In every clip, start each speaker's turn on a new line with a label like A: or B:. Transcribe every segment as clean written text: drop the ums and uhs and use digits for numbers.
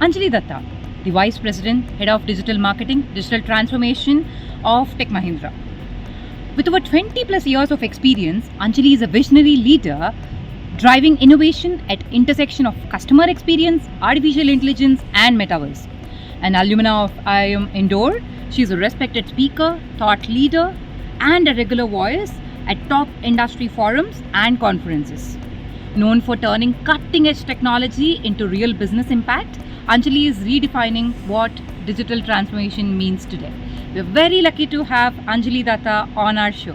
A: Anjali Dutta, the Vice President, Head of Digital Marketing, Digital Transformation of Tech Mahindra. With over 20 plus years of experience, Anjali is a visionary leader driving innovation at intersection of customer experience, artificial intelligence and metaverse. An alumna of IIM Indore, she is a respected speaker, thought leader and a regular voice at top industry forums and conferences. Known for turning cutting-edge technology into real business impact, Anjali is redefining what digital transformation means today. We're very lucky to have Anjali Dutta on our show.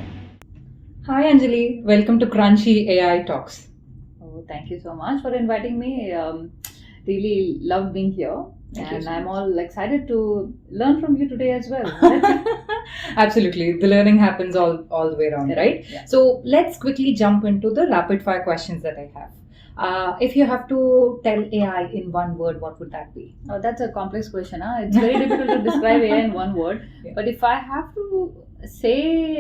A: Hi Anjali, welcome to Crunchy AI Talks.
B: Oh, thank you so much for inviting me. Really loved being here. And I'm all excited to learn from you today as well.
A: Absolutely. The learning happens all the way around, right?
B: Yeah.
A: So let's quickly jump into the rapid fire questions that I have. If you have to tell AI in one word, what would that be?
B: Oh, that's a complex question. Huh? It's very difficult to describe AI in one word.
A: Yeah.
B: But if I have to say,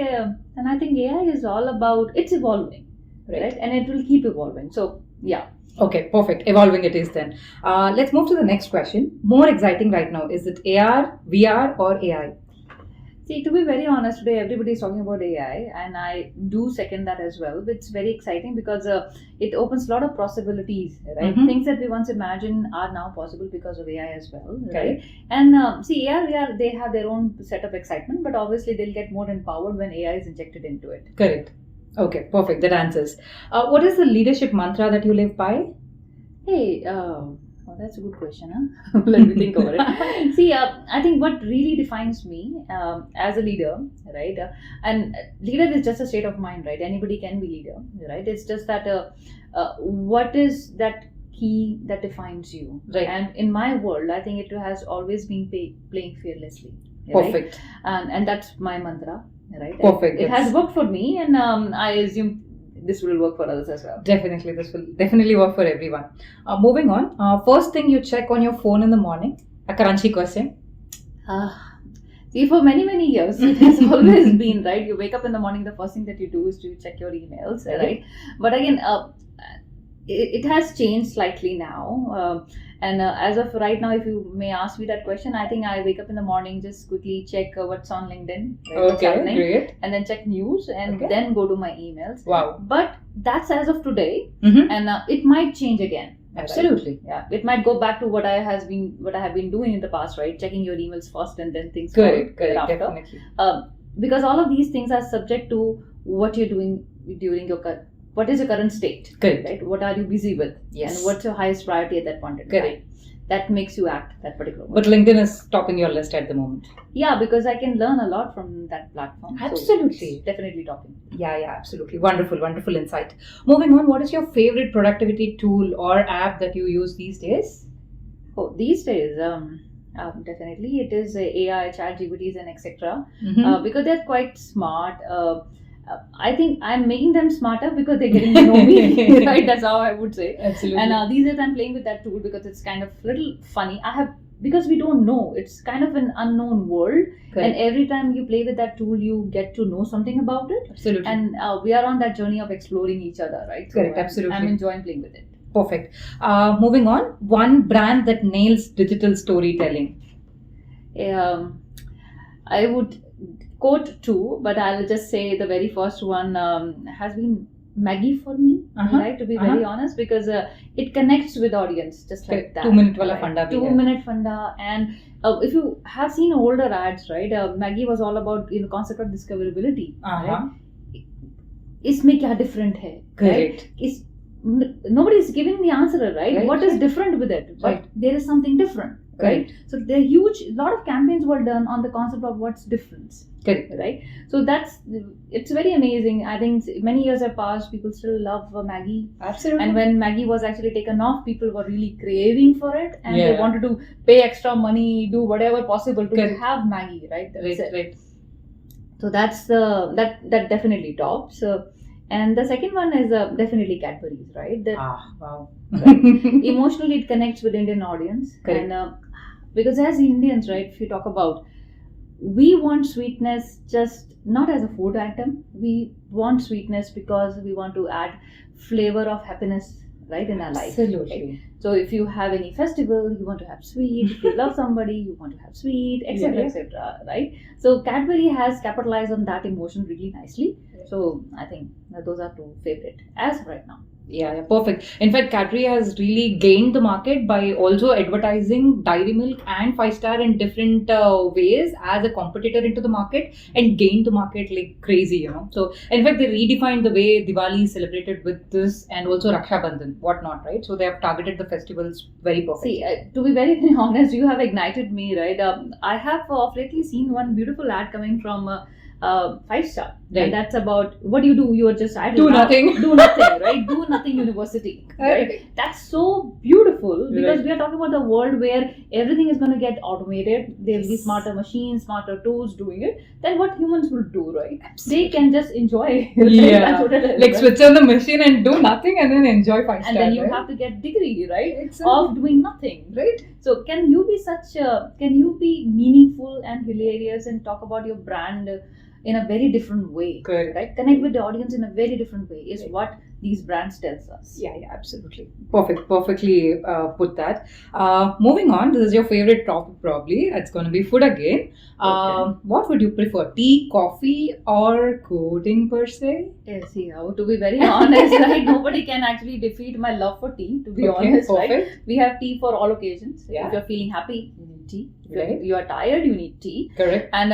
B: then I think AI is all about, it's evolving, right? And it will keep evolving. So, yeah.
A: Okay, perfect. Evolving it is then. Let's move to the next question. More exciting right now. Is it AR, VR or AI?
B: See, to be very honest, today everybody is talking about AI and I do second that as well. It's very exciting because it opens a lot of possibilities, right?
A: Mm-hmm.
B: Things that we once imagined are now possible because of AI as well, right?
A: Correct.
B: And see, AR, VR, they have their own set of excitement, but obviously they'll get more empowered when AI is injected into it.
A: Correct. Okay, perfect. That answers. What is the leadership mantra that you live by?
B: Hey, that's a good question. Huh? Let me think over it. See, I think what really defines me as a leader, right? And leader is just a state of mind, right? Anybody can be leader, right? It's just that what is that key that defines you,
A: Right.
B: And in my world, I think it has always been playing fearlessly.
A: Perfect.
B: Right? And that's my mantra, right?
A: Perfect.
B: It has worked for me, and I assume this will work for others as well.
A: Definitely, this will definitely work for everyone. Moving on, first thing you check on your phone in the morning, a crunchy question.
B: See, for many years, it has always been, right? You wake up in the morning, the first thing that you do is to check your emails, right? But again, it has changed slightly now. And as of right now, if you may ask me that question, I think I wake up in the morning, just quickly check what's on LinkedIn, right, what's happening,
A: great.
B: and then check news, and then go to my emails.
A: Wow.
B: But that's as of today,
A: Mm-hmm.
B: and it might change again.
A: Absolutely.
B: Right? Yeah, it might go back to what I have been doing in the past, right? Checking your emails first, and then things
A: Correct,
B: thereafter.
A: definitely.
B: Because all of these things are subject to what you're doing during your what is your current state,
A: Correct.
B: right? What are you busy with,
A: Yes.
B: and what's your highest priority at that point in
A: Correct.
B: time? That makes you act that particular way.
A: But LinkedIn is topping your list at the moment.
B: Yeah, because I can learn a lot from that platform. So
A: Absolutely.
B: it's definitely topping.
A: Yeah, absolutely. Wonderful insight. Moving on, what is your favorite productivity tool or app that you use these days?
B: Oh, these days, definitely it is AI, chat GPTs and etc.
A: Mm-hmm.
B: Because they're quite smart. I think I'm making them smarter because they're getting to know me, right? That's how I would say.
A: Absolutely.
B: And these days I'm playing with that tool because it's kind of little funny. Because we don't know, it's kind of an unknown world.
A: Correct.
B: And every time you play with that tool, you get to know something about it.
A: Absolutely.
B: And we are on that journey of exploring each other, right? So
A: Correct, absolutely.
B: I'm enjoying playing with it.
A: Perfect. Moving on, one brand that nails digital storytelling.
B: I would quote two, but I'll just say the very first one has been Maggie for me, right? To be very honest, because it connects with audience just like that.
A: 2 minute wala funda.
B: 2 minute funda, and if you have seen older ads, right? Maggie was all about concept of discoverability. Right? इसमें क्या different है?
A: Correct.
B: Right? Nobody is giving the answer, right? What is different with it? But there is something different. Right. So there are a lot of campaigns were done on the concept of what's difference.
A: Correct.
B: Right. So it's very amazing. I think many years have passed. People still love Maggie.
A: Absolutely.
B: And when Maggie was actually taken off, people were really craving for it, and they wanted to pay extra money, do whatever possible to have Maggie. Right.
A: Right.
B: So that's that definitely tops. And the second one is definitely Cadbury's, right?
A: Wow.
B: Right? Emotionally, it connects with Indian audience.
A: Correct.
B: And because as Indians, right, if you talk about, we want sweetness just not as a food item. We want sweetness because we want to add flavor of happiness right, in our life.
A: Absolutely.
B: Right? So if you have any festival, you want to have sweet. If you love somebody, you want to have sweet, etc.,
A: Yeah.
B: etc. Right? So Cadbury has capitalized on that emotion really nicely. So I think that those are two favorite as of right now.
A: Yeah, perfect. In fact, Cadbury has really gained the market by also advertising Dairy Milk and Five Star in different ways as a competitor into the market and gained the market like crazy, you know. So, in fact, they redefined the way Diwali is celebrated with this and also Raksha Bandhan, whatnot, right? So, they have targeted the festivals very perfectly.
B: See, to be very, very honest, you have ignited me, right? I have of lately seen one beautiful ad coming from Five Star.
A: Right.
B: And that's about what do you do? You are just idle.
A: Do nothing.
B: Do nothing, right? Do nothing university. Right? That's so beautiful because
A: Right.
B: we are talking about the world where everything is going to get automated. There will be
A: Yes.
B: smarter machines, smarter tools doing it. Then what humans will do, right? They can just enjoy.
A: Yeah.
B: That's what it is,
A: Like
B: right?
A: switch on the machine and do nothing and then enjoy Five Star.
B: And then you
A: right?
B: have to get degree, right?
A: Exactly.
B: Of doing nothing.
A: Right?
B: So can you be meaningful and hilarious and talk about your brand in a very different way,
A: Correct.
B: right? Connect with the audience in a very different way is
A: Right.
B: what these brands tells us.
A: Yeah, absolutely. Perfectly put that. Moving on, this is your favorite topic probably. It's going to be food again.
B: Okay.
A: What would you prefer, tea, coffee, or coding per se?
B: Yes, to be very honest, right? Nobody can actually defeat my love for tea, to be honest, right?
A: perfect.
B: We have tea for all occasions.
A: Yeah.
B: If you're feeling happy, you need tea. If
A: Right.
B: you are tired, you need tea.
A: Correct.
B: And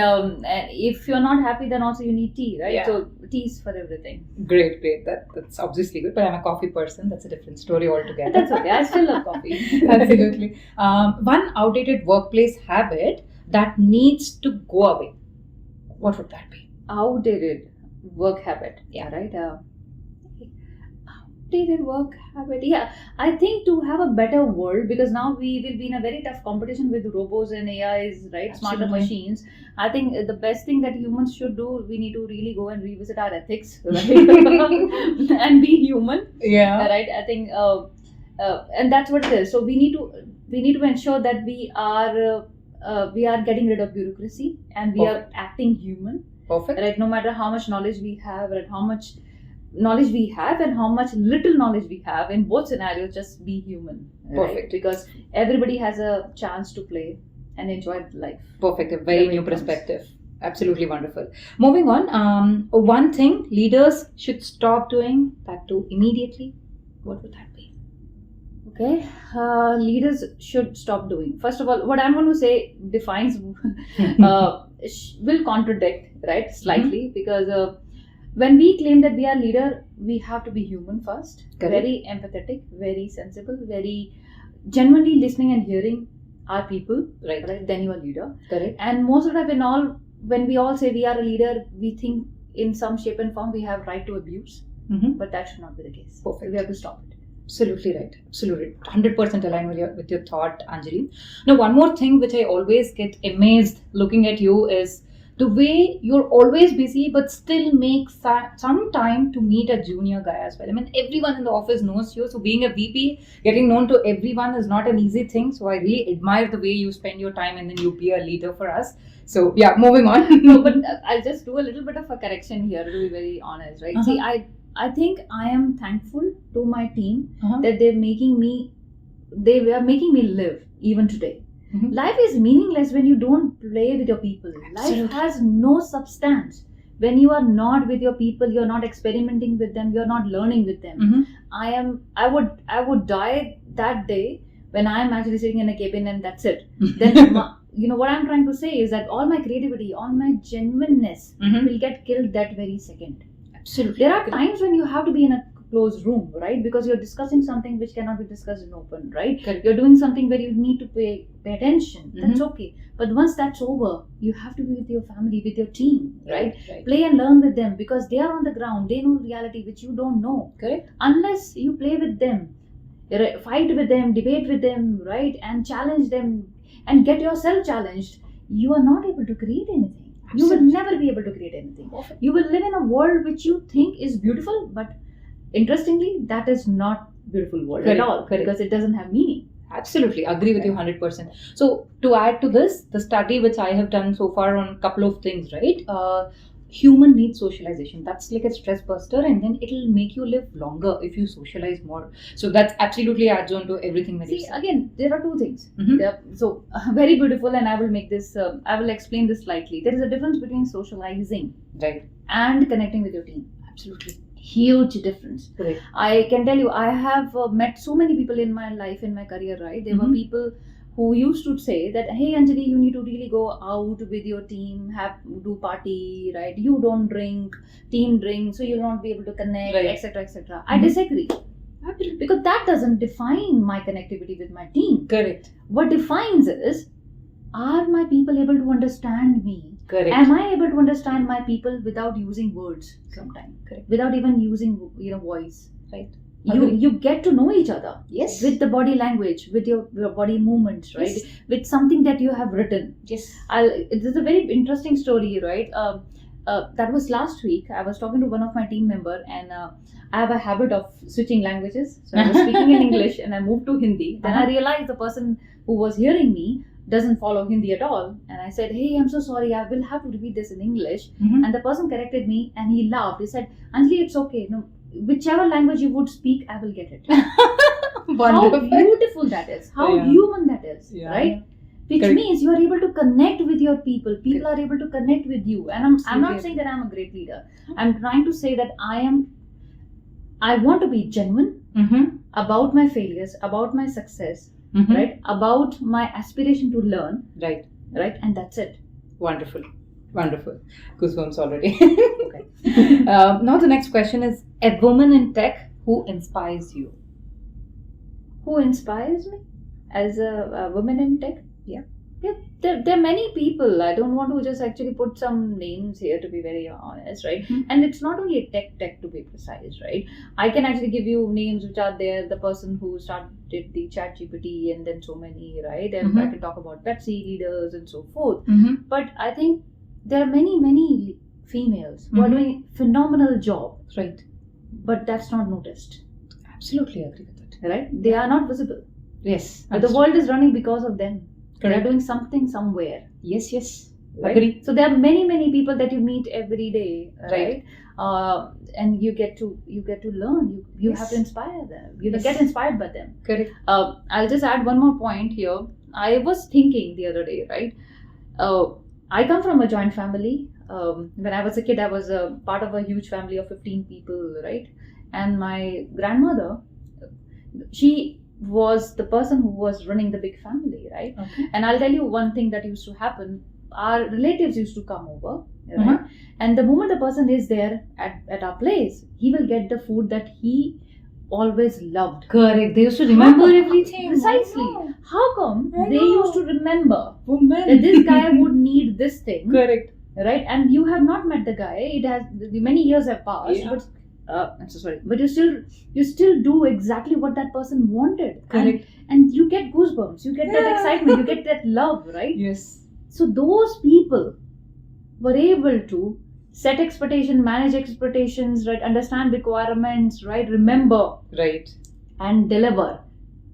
B: if you're not happy, then also you need tea, right?
A: Yeah.
B: So tea is for everything.
A: Great. That's obviously good, but I'm a coffee person. That's a different story altogether.
B: But that's okay. I still love coffee.
A: Absolutely. One outdated workplace habit that needs to go away. What would that be?
B: Outdated work habit.
A: Yeah.
B: Right. Outdated work habit. Yeah. I think to have a better world, because now we will be in a very tough competition with robots and AIs, right? Smarter
A: Absolutely.
B: machines. I think the best thing that humans should do, we need to really go and revisit our ethics, right? And be human.
A: Yeah.
B: Right. I think and that's what it is. So we need to ensure that we are getting rid of bureaucracy and we are acting human,
A: Perfect.
B: right? No matter how much knowledge we have, right? How much knowledge we have and how much little knowledge we have, in both scenarios, just be human, right?
A: Perfect.
B: Because everybody has a chance to play and enjoy life.
A: Perfect. A very
B: Whenever
A: new
B: it comes.
A: perspective. Absolutely wonderful. Moving on, one thing leaders should stop doing, that too immediately. What would that be?
B: Okay, leaders should stop doing. First of all, what I'm going to say defines will contradict, right, slightly, because when we claim that we are leader, we have to be human first,
A: Correct.
B: very empathetic, very sensible, very genuinely listening and hearing our people,
A: Right.
B: right? Then you are leader.
A: Correct.
B: And most of the time, when we all say we are a leader, we think in some shape and form we have right to abuse,
A: Mm-hmm.
B: but that should not be the case.
A: Perfect.
B: We have to stop it.
A: Absolutely right. Absolutely. 100% aligned with your thought, Anjali. Now, one more thing which I always get amazed looking at you is the way you're always busy but still make some time to meet a junior guy as well. I mean, everyone in the office knows you. So being a VP, getting known to everyone is not an easy thing. So I really admire the way you spend your time and then you be a leader for us. So yeah, moving on.
B: No, but I'll just do a little bit of a correction here, to be very honest, right?
A: Uh-huh.
B: See, I think I am thankful to my team
A: Uh-huh.
B: that they were making me live even today.
A: Mhm.
B: Life is meaningless when you don't play with your people. Life
A: Absolutely.
B: has no substance. When you are not with your people, you're not experimenting with them, you're not learning with them.
A: Mhm.
B: I would die that day when I am actually sitting in a cabin and that's it. Then what I'm trying to say is that all my creativity, all my genuineness
A: Mhm.
B: will get killed that very second.
A: Absolutely.
B: There are times when you have to be in a closed room, right? Because you're discussing something which cannot be discussed in open, right?
A: Correct.
B: You're doing something where you need to pay attention. That's
A: Mhm.
B: okay. But once that's over, you have to be with your family, with your team, right?
A: Right.
B: Play and learn with them because they are on the ground. They know reality which you don't know.
A: Correct.
B: Unless you play with them, fight with them, debate with them, right? And challenge them and get yourself challenged, you are not able to create anything. You will
A: Absolutely.
B: never be able to create anything.
A: Perfect.
B: You will live in a world which you think is beautiful, but interestingly, that is not beautiful world
A: Correct,
B: at all
A: correct.
B: because it doesn't have meaning.
A: Absolutely, agree with you 100%. So to add to this, the study which I have done so far on a couple of things, right? human needs socialization. That's like a stress buster, and then it'll make you live longer if you socialize more. So that's absolutely adds on to everything that you
B: See,
A: said.
B: again, there are two things.
A: Mhm.
B: So very beautiful, and I will make this. I will explain this slightly. There is a difference between socializing
A: Right.
B: and connecting with your team.
A: Absolutely.
B: Huge difference.
A: Correct.
B: I can tell you, I have met so many people in my life, in my career. Right, there were
A: Mhm.
B: people who used to say that, hey Anjali, you need to really go out with your team, do party, right? You don't drink, team drink, so you'll not be able to connect,
A: Right.
B: etc., etc. I
A: Mhm.
B: disagree, because that doesn't define my connectivity with my team.
A: Correct.
B: What defines is, are my people able to understand me?
A: Correct.
B: Am I able to understand my people without using words sometimes?
A: Correct.
B: Without even using voice,
A: Right.
B: you
A: Agree.
B: you get to know each other
A: Yes.
B: with the body language, with your body movements, right?
A: Yes.
B: With something that you have written.
A: Yes.
B: This is a very interesting story, right? That was last week. I was talking to one of my team member, and I have a habit of switching languages. So I was speaking in English, and I moved to Hindi. Then I realized the person who was hearing me doesn't follow Hindi at all, and I said, "Hey, I'm so sorry. I will have to repeat this in English."
A: Mhm.
B: And the person corrected me, and he laughed. He said, "Anjali, it's okay. No, whichever language you would speak, I will get it." How
A: Wonderful.
B: beautiful that is. How
A: Yeah.
B: human that is,
A: Yeah.
B: right? Which
A: Correct.
B: means you are able to connect with your people. People are able to connect with you. And I'm
A: Absolutely.
B: not saying that I'm a great leader. I'm trying to say that I want to be genuine
A: Mm-hmm.
B: about my failures, about my success,
A: Mm-hmm.
B: right? About my aspiration to learn,
A: Right.
B: right? And that's it.
A: Wonderful. Wonderful. Goosebumps already.
B: Okay.
A: Now the next question is, a woman in tech who inspires you.
B: Who inspires me as a woman in tech?
A: Yeah.
B: There are many people. I don't want to just actually put some names here, to be very honest, right?
A: Mhm.
B: And it's not only tech to be precise, right? I can actually give you names which are there. The person who started the chat GPT, and then so many, right? And
A: Mhm.
B: I can talk about Pepsi leaders and so forth.
A: Mm-hmm.
B: But I think there are many females who are
A: Mhm.
B: doing phenomenal job,
A: Right.
B: but that's not noticed,
A: Absolutely agree with it.
B: right? They are not visible.
A: Yes.
B: But the world is running because of them. They are
A: Correct.
B: doing something somewhere.
A: Yes, yes.
B: Right?
A: Agree.
B: So there are many people that you meet every day,
A: Right.
B: and you get to learn. You
A: Yes.
B: have to inspire them. You
A: Yes.
B: get inspired by them.
A: Correct.
B: I'll just add one more point here. I was thinking the other day, right? I come from a joint family. When I was a kid, I was a part of a huge family of 15 people, right? And my grandmother, she was the person who was running the big family, right?
A: Okay.
B: And I'll tell you one thing that used to happen. Our relatives used to come over, right?
A: Uh-huh.
B: And the moment the person is there at our place, he will get the food that he always loved.
A: Correct. They used to remember
B: How-
A: everything.
B: Precisely.
A: Wow.
B: How come
A: I
B: they
A: know.
B: used to remember
A: Woman.
B: that this guy would need this thing,
A: Correct.
B: right? And you have not met the guy. It has many years have passed,
A: Yeah.
B: but I'm so sorry, but you still do exactly what that person wanted.
A: Correct.
B: And you get goosebumps, you get that
A: Yeah.
B: excitement, you get that love, right?
A: Yes.
B: So those people were able to set expectation, manage expectations, right? Understand requirements, right? Remember
A: Right.
B: and deliver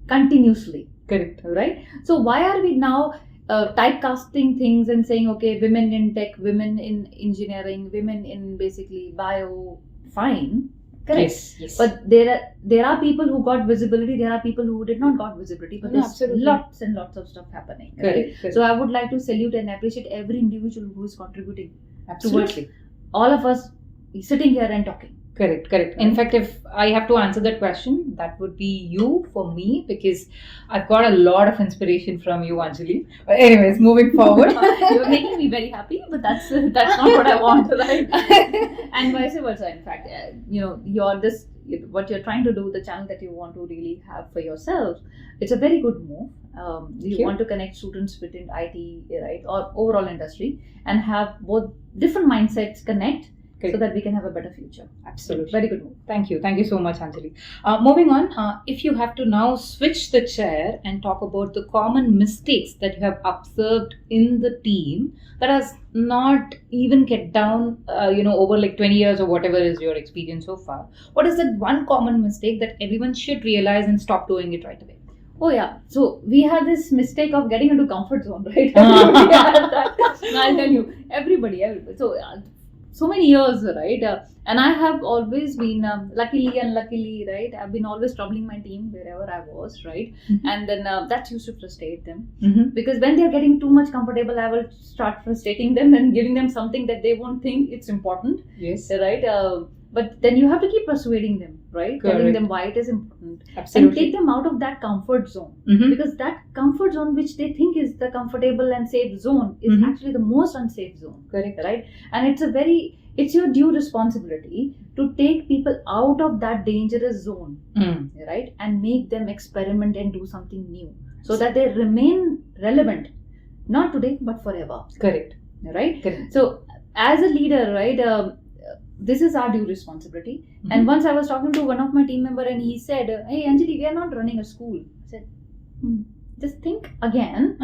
B: continuously,
A: Correct.
B: right? So why are we now typecasting things and saying, okay, women in tech, women in engineering, women in basically bio? Fine, correct.
A: Yes. Yes.
B: But there are people who got visibility. There are people who did not got visibility. But
A: No,
B: there's
A: absolutely.
B: lots and lots of stuff happening. Right?
A: Correct. Correct.
B: So I would like to salute and appreciate every individual who is contributing.
A: Absolutely.
B: All of us sitting here and talking.
A: Correct, correct. In fact, if I have to answer that question, that would be you for me, because I've got a lot of inspiration from you, Anjali. But anyways, moving forward.
B: You're making me very happy, but that's not what I want, right? And vice versa. In fact, what you're trying to do, the channel that you want to really have for yourself, it's a very good move. You
A: you.
B: want to connect students within IT, right, or overall industry, and have both different mindsets connect. So that we can have a better future.
A: Absolutely.
B: Very good move.
A: Thank you. Thank you so much, Anjali. Moving on, if you have to now switch the chair and talk about the common mistakes that you have observed in the team that has not even kept down, over like 20 years or whatever is your experience so far, what is that one common mistake that everyone should realize and stop doing it right away?
B: Oh yeah. So we have this mistake of getting into comfort zone, right?
A: Ah.
B: We have that. I'll tell you, everybody. So so many years, right? And I have always been, luckily, right? I've been always troubling my team wherever I was, right?
A: Mhm.
B: And then that used to frustrate them.
A: Mhm.
B: Because when they're getting too much comfortable, I will start frustrating them and giving them something that they won't think it's important,
A: Yes.
B: right? But then you have to keep persuading them, right? Telling
A: Correct.
B: them why it is important. And
A: Absolutely.
B: take them out of that comfort zone.
A: Mhm.
B: Because that comfort zone which they think is the comfortable and safe zone is
A: Mhm.
B: actually the most unsafe zone,
A: Correct.
B: right? And it's your due responsibility to take people out of that dangerous zone,
A: Mm.
B: right? And make them experiment and do something new so that they remain relevant, not today but forever,
A: Correct.
B: right?
A: Correct.
B: So as a leader, right, this is our due responsibility.
A: Mhm.
B: And once I was talking to one of my team member and he said, hey Anjali, we are not running a school. I said, just think again.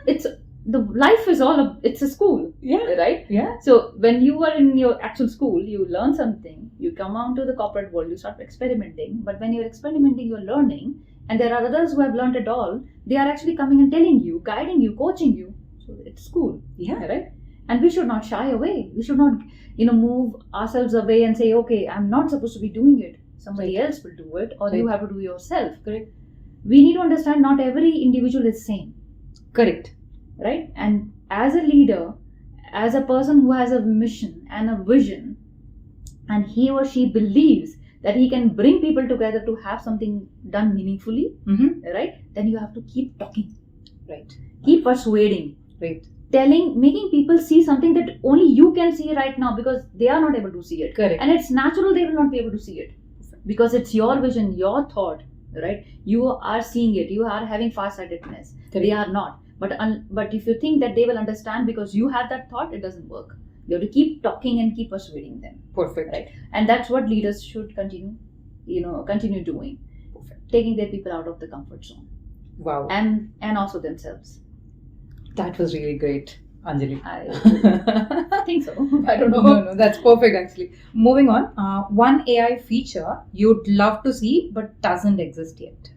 B: It's the life is it's a school,
A: Yeah.
B: right?
A: Yeah.
B: So when you are in your actual school, you learn something, you come out to the corporate world, you start experimenting. But when you're experimenting, you're learning, and there are others who have learned it all. They are actually coming and telling you, guiding you, coaching you. So it's school,
A: Yeah.
B: right? And we should not shy away. We should not, move ourselves away and say, okay, I'm not supposed to be doing it. Somebody else will do it, or you
A: Right.
B: have to do yourself.
A: Correct.
B: We need to understand not every individual is same,
A: Correct.
B: right? And as a leader, as a person who has a mission and a vision, and he or she believes that he can bring people together to have something done meaningfully,
A: Mhm.
B: right? Then you have to keep talking,
A: Right.
B: keep persuading,
A: Right.
B: making people see something that only you can see right now because they are not able to see it.
A: Correct.
B: And it's natural they will not be able to see it because it's your vision, your thought, right? You are seeing it, you are having farsightedness. They are not. But if you think that they will understand because you have that thought, it doesn't work. You have to keep talking and keep persuading them,
A: Perfect.
B: right? And that's what leaders should continue doing.
A: Perfect.
B: Taking their people out of the comfort zone
A: Wow.
B: and also themselves.
A: That was really great, Anjali.
B: I think so. I don't know.
A: No, that's perfect actually. Moving on, one AI feature you'd love to see but doesn't exist yet.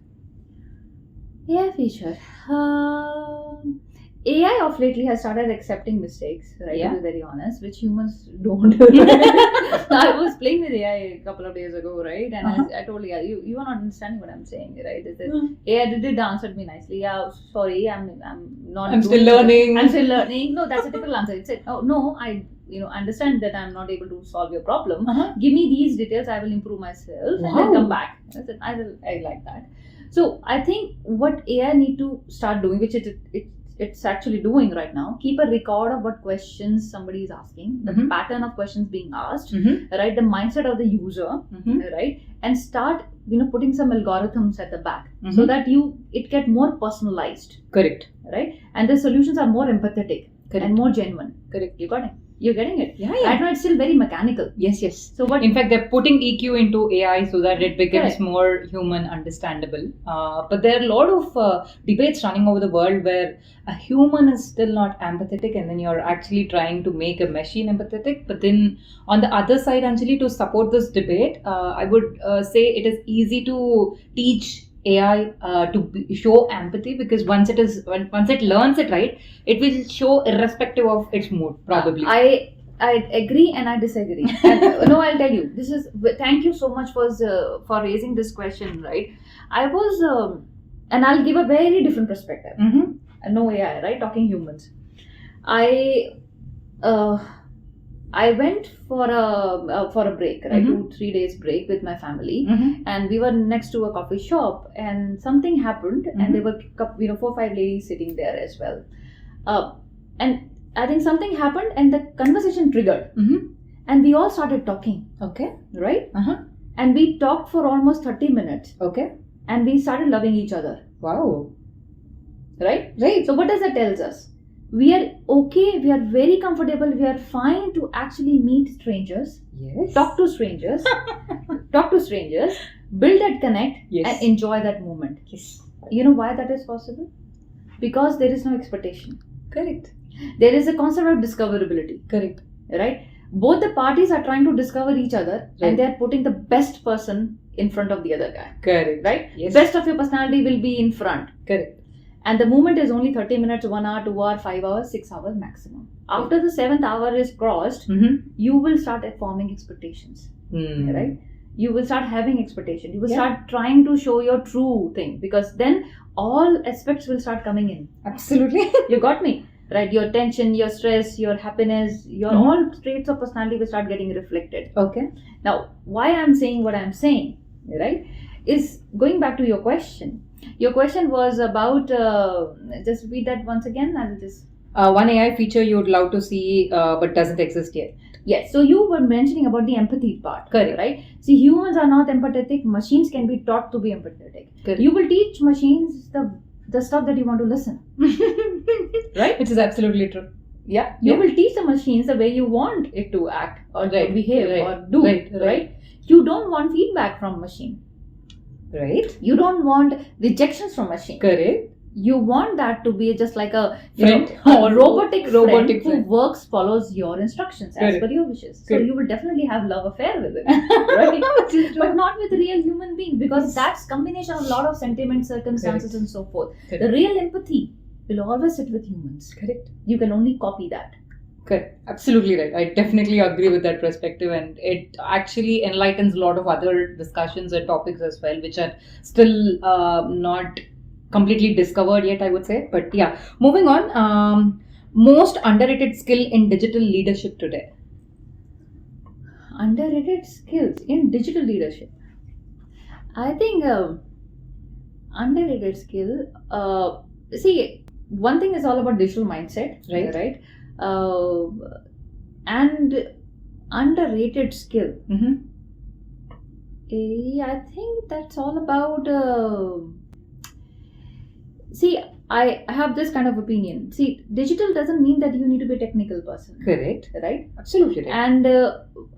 B: AI feature. AI of lately has started accepting mistakes, right?
A: Yeah.
B: To be very honest, which humans don't. I was playing with AI a couple of days ago, right? And I told you are not understanding what I'm saying, right? They said, AI did answer me nicely. Yeah, sorry, I'm not.
A: I'm still
B: doing it.
A: learning.
B: I'm still learning. No, that's a typical answer. It said, oh no, I understand that I'm not able to solve your problem. Give me these details. I will improve myself and then come back. I said, I like that. So I think what AI need to start doing, which it's actually doing right now, keep a record of what questions somebody is asking, the pattern of questions being asked, right? The mindset of the user, right? And start, putting some algorithms at the back so that it get more personalized.
A: Correct.
B: Right? And the solutions are more empathetic
A: Correct.
B: and more genuine.
A: Correct.
B: You got it? You're getting it?
A: Yeah.
B: Right now it's still very mechanical.
A: Yes.
B: So what?
A: In fact, they're putting EQ into AI so that it becomes
B: Correct.
A: more human understandable. But there are a lot of debates running over the world where a human is still not empathetic, and then you're actually trying to make a machine empathetic. But then on the other side, Anjali, to support this debate, I would say it is easy to teach AI to show empathy, because once it learns it, right, it will show irrespective of its mood, probably.
B: I agree and I disagree. And, no, I'll tell you. Thank you so much for raising this question. Right, I was, and I'll give a very different perspective. No AI, right? Talking humans. I went for a break, right? 2-3 days break with my family, and we were next to a coffee shop, and something happened, and there were 4-5 ladies sitting there as well, and I think something happened, and the conversation triggered, and we all started talking.
A: Okay.
B: Right? And we talked for almost 30 minutes.
A: Okay.
B: And we started loving each other.
A: Wow.
B: Right?
A: Right.
B: So what does that tell us? We are okay, we are very comfortable, we are fine to actually meet strangers,
A: Yes.
B: talk to strangers, build that connect,
A: Yes.
B: and enjoy that moment.
A: Yes.
B: You know why that is possible? Because there is no expectation.
A: Correct.
B: There is a concept of discoverability,
A: Correct.
B: right? Both the parties are trying to discover each other,
A: Right.
B: and they are putting the best person in front of the other guy,
A: Correct.
B: right?
A: Yes.
B: Best of your personality will be in front.
A: Correct.
B: And the movement is only 30 minutes, 1 hour, 2 hour, 5 hours, 6 hours maximum. After the 7th hour is crossed, you will start forming expectations, right? You will start having expectation. You will start trying to show your true thing, because then all aspects will start coming in.
A: Absolutely.
B: You got me? Right? Your tension, your stress, your happiness, your all traits of personality will start getting reflected.
A: Okay.
B: Now, why I'm saying what I'm saying, right, is going back to your question. Your question was about, just repeat that once again. I will just...
A: one AI feature you would love to see but doesn't exist yet.
B: Yes, so you were mentioning about the empathy part.
A: Correct.
B: Right? See, humans are not empathetic. Machines can be taught to be empathetic.
A: Correct.
B: You will teach machines the stuff that you want to listen. Right?
A: Which is absolutely true.
B: Yeah. You will teach the machines the way you want it to act or to behave or do. Right? You don't want feedback from machine.
A: Right.
B: You don't want rejections from machine.
A: Correct.
B: You want that to be just like a
A: friend,
B: a robotic friend who
A: friend.
B: works, follows your instructions as per your wishes. So you will definitely have love affair with it, right? But not with real human beings, because that's combination of a lot of sentiments, circumstances, and so forth. The real empathy will always sit with humans.
A: Correct.
B: You can only copy that.
A: Correct. Absolutely right. I definitely agree with that perspective, and it actually enlightens a lot of other discussions and topics as well, which are still not completely discovered yet, I would say. But yeah, moving on. Most underrated skill in digital leadership today.
B: Underrated skills in digital leadership. I think underrated skill. See, one thing is all about digital mindset, right? And underrated skill. I think that's all about. See, I have this kind of opinion. See, digital doesn't mean that you need to be a technical person.
A: Correct.
B: Right?
A: Absolutely right.
B: And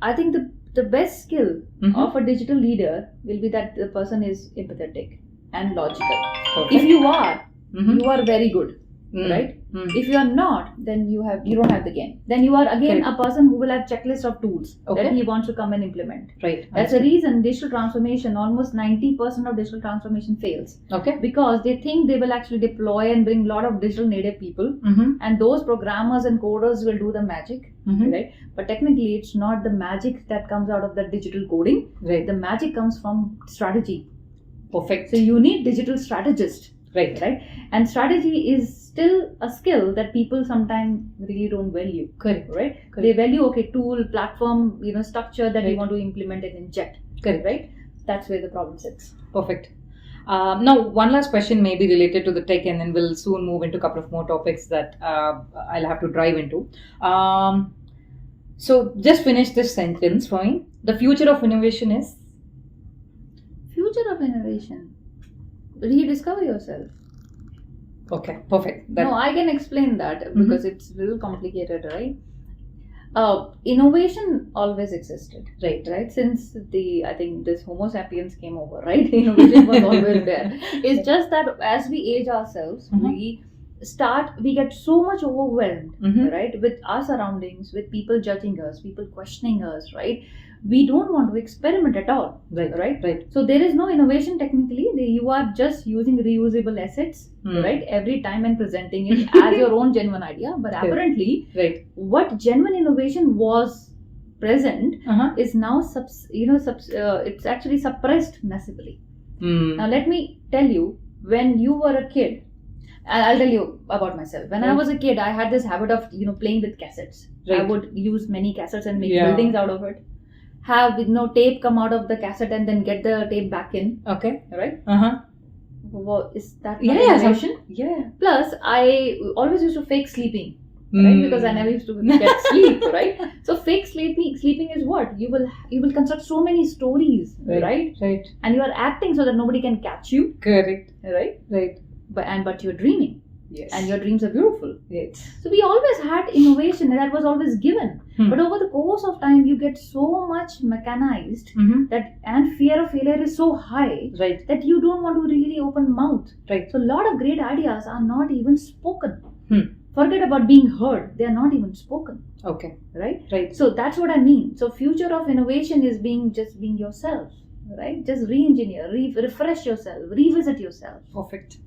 B: I think the best skill of a digital leader will be that the person is empathetic and logical.
A: Okay.
B: If you are, you are very good. Right? If you are not, then you don't have the game. Then you are again a person who will have checklist of tools that he wants to come and implement.
A: Right.
B: That's the reason digital transformation, almost 90% of digital transformation fails.
A: Okay.
B: Because they think they will actually deploy and bring a lot of digital native people, and those programmers and coders will do the magic. Right? But technically, it's not the magic that comes out of the digital coding.
A: Right.
B: The magic comes from strategy.
A: Perfect.
B: So you need digital strategist.
A: Right.
B: And strategy is still a skill that people sometimes really don't value.
A: Correct.
B: Right?
A: Correct.
B: They value, tool, platform, structure that you want to implement and inject.
A: Correct.
B: Right? That's where the problem sits.
A: Perfect. Now, one last question may be related to the tech, and then we'll soon move into a couple of more topics that I'll have to drive into. So, just finish this sentence for me. The future of innovation is?
B: Future of innovation. Rediscover yourself.
A: Okay, perfect.
B: No, I can explain that because it's a little complicated, right? Innovation always existed, right? Since I think this Homo sapiens came over, right? Innovation was always there. It's just that as we age ourselves, we get so much overwhelmed, right? With our surroundings, with people judging us, people questioning us, right? We don't want to experiment at all, right? So there is no innovation technically. You are just using reusable assets, right? Every time and presenting it as your own genuine idea. But apparently, what genuine innovation was present is now, it's actually suppressed massively. Now let me tell you, when you were a kid, I'll tell you about myself. When I was a kid, I had this habit of playing with cassettes. I would use many cassettes and make buildings out of it. Have tape come out of the cassette and then get the tape back in. Okay. Right? Well, is that innovation?
A: Yeah.
B: Plus, I always used to fake sleeping. Right? Because I never used to get sleep, right? So fake sleeping is what? You will construct so many stories, right?
A: Right.
B: And you are acting so that nobody can catch you.
A: Correct.
B: Right?
A: Right.
B: But you're dreaming.
A: Yes.
B: And your dreams are beautiful.
A: Yes.
B: So we always had innovation, and that was always given. But over the course of time, you get so much mechanized and fear of failure is so high that you don't want to really open mouth.
A: Right.
B: So a lot of great ideas are not even spoken. Forget about being heard; they are not even spoken.
A: Okay.
B: Right.
A: Right.
B: So that's what I mean. So future of innovation is being yourself. Right. Just re-engineer, refresh yourself, revisit yourself.
A: Perfect.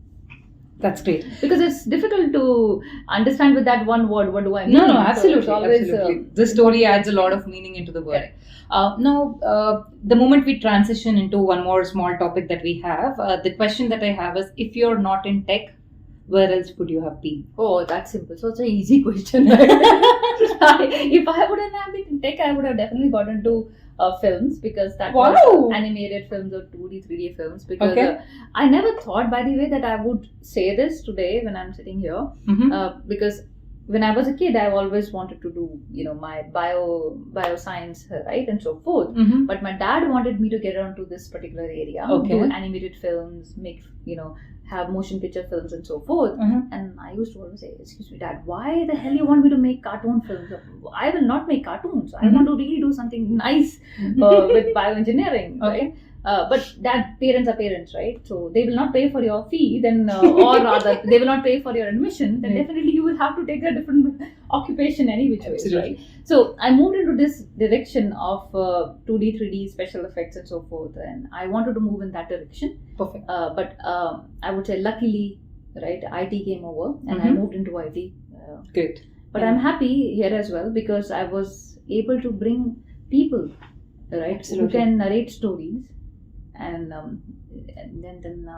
A: That's great.
B: Because it's difficult to understand with that one word. What do I mean?
A: No,
B: So
A: absolutely,
B: it's always,
A: absolutely. This story adds a lot of meaning into the word.
B: Correct.
A: Now, the moment we transition into one more small topic that we have, the question that I have is, if you're not in tech, where else would you have been?
B: Oh, that's simple. So it's an easy question. If I wouldn't have been in tech, I would have definitely got into films, because that
A: Wow.
B: was animated films or 2D, 3D films. Because
A: Okay.
B: I never thought, by the way, that I would say this today when I'm sitting here.
A: Mm-hmm.
B: Because when I was a kid, I always wanted to do, my bioscience, right, and so forth.
A: Mm-hmm.
B: But my dad wanted me to get onto this particular area,
A: Okay.
B: do animated films, make, have motion picture films and so forth.
A: Mm-hmm.
B: And I used to always say, excuse me, Dad, why the hell you want me to make cartoon films? I will not make cartoons. I want to really do something nice with bioengineering, right? But parents are parents, right? So they will not pay for your fee, then, or rather, they will not pay for your admission. Then
A: Right.
B: definitely you will have to take a different occupation any which way,
A: Absolutely.
B: right? So I moved into this direction of 2D, 3D special effects and so forth, and I wanted to move in that direction.
A: Perfect.
B: But I would say, luckily, right, IT came over and I
A: Mhm.
B: moved into IT.
A: Great.
B: But I'm happy here as well, because I was able to bring people, right,
A: Absolutely.
B: who can narrate stories, and then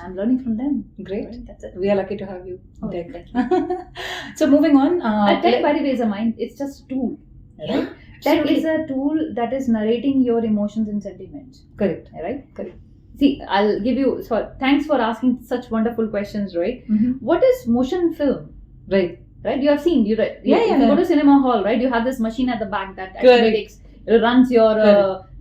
B: I'm learning from them.
A: Great.
B: Right? That's it.
A: We are lucky to have you in
B: Oh,
A: tech.
B: thank
A: So moving on.
B: Tech, by the way, is a mind. It's just a tool. Right? Tech is a tool that is narrating your emotions and sentiments.
A: Correct.
B: Right?
A: Correct.
B: See, I'll give you. So thanks for asking such wonderful questions. Right?
A: Mm-hmm.
B: What is motion film?
A: Right.
B: Right? You have seen. You
A: Yeah,
B: if you
A: yeah.
B: go to cinema hall, right? You have this machine at the back that
A: Correct.
B: actually runs your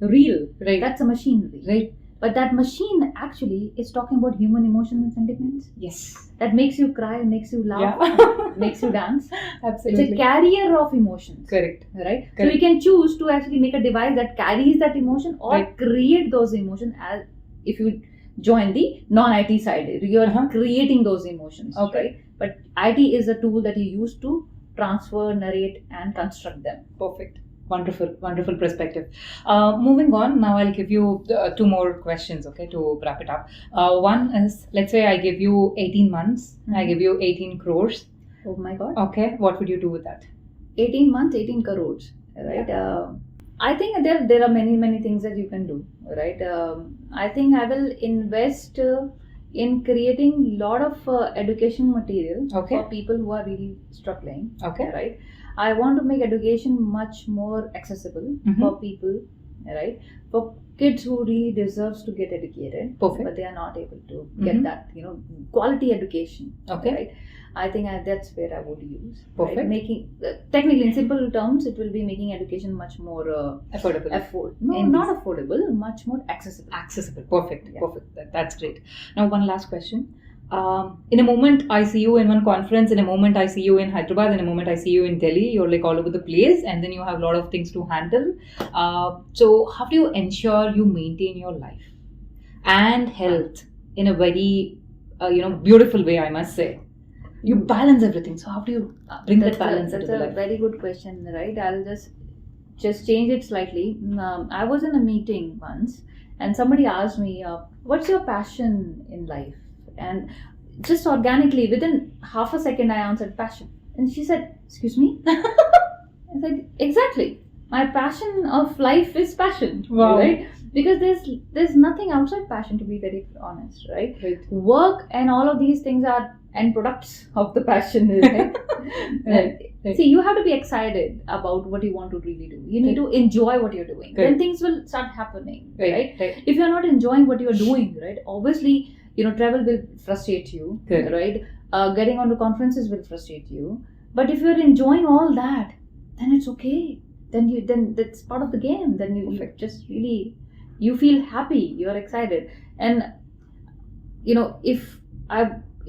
B: reel.
A: Right.
B: That's a machinery.
A: Right.
B: But that machine actually is talking about human emotions and sentiments.
A: Yes.
B: That makes you cry, makes you laugh,
A: Yeah.
B: makes you dance.
A: Absolutely.
B: It's a carrier of emotions.
A: Correct.
B: Right? So
A: Correct.
B: you can choose to actually make a device that carries that emotion, or
A: Right.
B: create those emotions as if you join the non-IT side. You're
A: Uh-huh.
B: creating those emotions.
A: Okay.
B: Right? But IT is a tool that you use to transfer, narrate, and construct them.
A: Perfect. Wonderful, wonderful perspective. Moving on, now I'll give you two more questions, okay, to wrap it up. One is, let's say I give you 18 months, I give you 18 crores.
B: Oh my God.
A: Okay, what would you do with that?
B: 18 months, 18 crores, right? I think there are many things that you can do, right? I think I will invest in creating lot of education material
A: Okay.
B: for people who are really struggling,
A: Okay.
B: right? I want to make education much more accessible
A: Mhm.
B: for people, right? For kids who really deserves to get educated,
A: Perfect.
B: but they are not able to get
A: Mhm.
B: that, quality education.
A: Okay.
B: Right? I think that's where I would use.
A: Perfect.
B: Right? Making technically, in simple terms, it will be making education much more
A: Affordable.
B: not affordable, much more accessible.
A: Accessible. Perfect.
B: Yeah.
A: Perfect. That's great. Now, one last question. In a moment, I see you in one conference. In a moment, I see you in Hyderabad. In a moment, I see you in Delhi. You're like all over the place, and then you have a lot of things to handle. So, how do you ensure you maintain your life and health in a very, beautiful way? I must say, you balance everything. So, how do you bring that balance into
B: That's
A: the
B: a
A: life?
B: very good question, right? I'll just change it slightly. I was in a meeting once, and somebody asked me, "What's your passion in life?" And just organically, within half a second, I answered passion. And she said, "Excuse me?" I said, "Exactly. My passion of life is passion."
A: Wow.
B: Right? Because there's nothing outside passion, to be very honest, right?
A: Right.
B: Work and all of these things are end products of the passion, right?
A: Right.
B: See, you have to be excited about what you want to really do. You need to enjoy what you're doing.
A: Right.
B: Then things will start happening, right?
A: Right.
B: If you're not enjoying what you're doing, right, obviously, travel will frustrate you,
A: Correct.
B: right? Getting onto conferences will frustrate you. But if you're enjoying all that, then it's okay. Then that's part of the game. Then you
A: Perfect.
B: just really, you feel happy, you're excited. And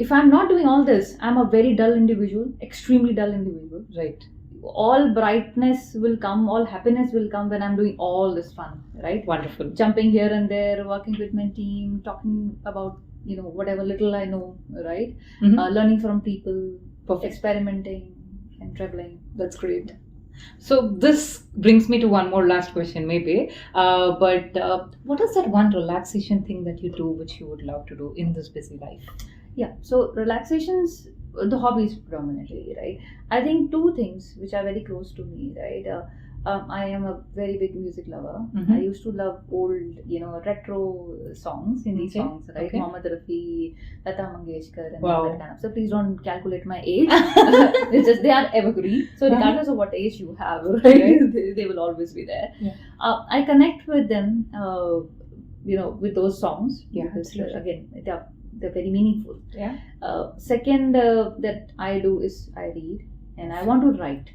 B: if I'm not doing all this, I'm a very dull individual, extremely dull individual.
A: Right.
B: All brightness will come, all happiness will come when I'm doing all this fun, right?
A: Wonderful.
B: Jumping here and there, working with my team, talking about whatever little I know, right?
A: Mhm.
B: Learning from people,
A: Perfect.
B: experimenting and traveling.
A: That's great. So this brings me to one more last question, maybe. But what is that one relaxation thing that you do which you would love to do in this busy life?
B: Yeah, so relaxations, the hobbies predominantly, right? I think two things which are very close to me, right? I am a very big music lover.
A: Mhm.
B: I used to love old, retro songs, Hindi
A: Okay,
B: songs, right?
A: okay.
B: Mohammed Rafi, Lata Mangeshkar, and
A: Wow.
B: all that kind of stuff. Please don't calculate my age. It's just they are evergreen. So regardless of what age you have, right,
A: Right.
B: they will always be there.
A: Yeah.
B: I connect with them, with those songs.
A: Yeah,
B: because,
A: absolutely.
B: again, they're very meaningful.
A: Yeah.
B: Second, that I do is I read and I want to write.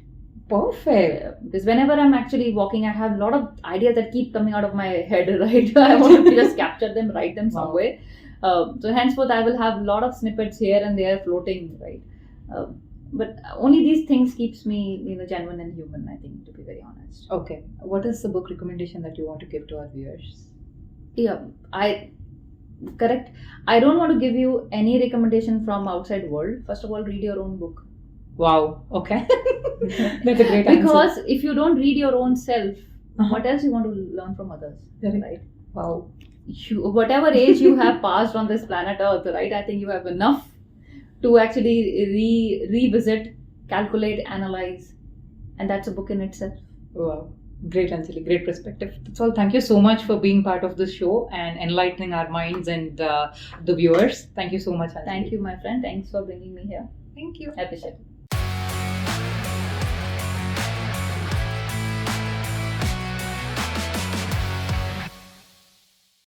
A: Perfect.
B: Because whenever I'm actually walking, I have a lot of ideas that keep coming out of my head, right? I want to just capture them, write them
A: Wow.
B: somewhere. So henceforth, I will have a lot of snippets here and there floating, right? But only these things keeps me, genuine and human, I think, to be very honest.
A: Okay. What is the book recommendation that you want to give to our viewers?
B: Yeah, correct. I don't want to give you any recommendation from outside world. First of all, read your own book.
A: Wow. Okay. That's a great answer.
B: Because if you don't read your own self,
A: Uh-huh.
B: what else you want to learn from others,
A: Correct.
B: right?
A: Wow.
B: Whatever age you have passed on this planet Earth, right? I think you have enough to actually revisit, calculate, analyze, and that's a book in itself.
A: Wow. Great, Anjali. Great perspective. That's all. Thank you so much for being part of this show and enlightening our minds and the viewers. Thank you so much, Anjali.
B: Thank you, my friend. Thanks for bringing me here.
A: Thank you.
B: I appreciate it.